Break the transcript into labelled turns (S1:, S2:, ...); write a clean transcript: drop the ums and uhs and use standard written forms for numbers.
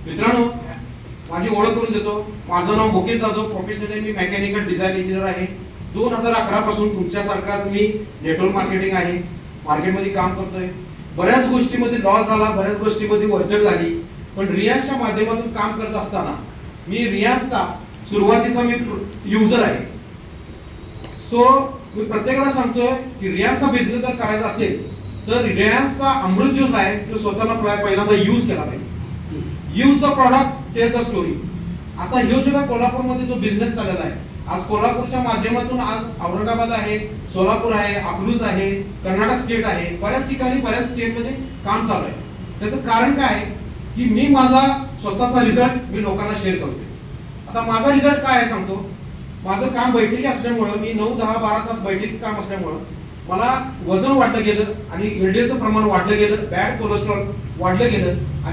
S1: मित्रांनो, माझी ओळख करून देतो. माझं नाव मुकेश जाधव, प्रोफेशनली मी मेकॅनिकल डिझाईन इंजिनियर आहे. 2011 पासून तुमच्यासारखाच मी नेटवर्क मार्केटिंग आहे, मार्केटमध्ये काम करतोय. बऱ्याच गोष्टीमध्ये लॉस झाला, बऱ्याच गोष्टीमध्ये वरचढ झाली, पण रियाजच्या माध्यमातून काम करत असताना मी रियाजचा सुरुवातीचा मी युजर आहे. सो मी प्रत्येकाला सांगतोय की रियाजचा बिझनेस जर करायचा असेल तर रियाजचा अमृत ज्यूस आहे तो स्वतःला पहिल्यांदा यूज केला पाहिजे. Use the product, tell the story. आता ह्यो जो कोल्हापूरमध्ये जो बिझनेस चाललेला आहे, आज कोल्हापूरच्या माध्यमातून आज औरंगाबाद आहे, सोलापूर आहे, अकलूज आहे, कर्नाटक स्टेट आहे, बऱ्याच ठिकाणी बऱ्याच स्टेटमध्ये काम चालू आहे. त्याचं कारण काय आहे की मी माझा स्वतःचा रिझल्ट मी लोकांना शेअर करतोय. आता माझा रिझल्ट काय आहे सांगतो. माझं काम बैठकी असल्यामुळं, मी 9, 10, 12 तास बैठकी काम असल्यामुळं मला वजन वाढलं गेलं आणि एलडीएलचं प्रमाण वाढलं गेलं, बॅड कोलेस्ट्रॉल वाढलं गेलं आणि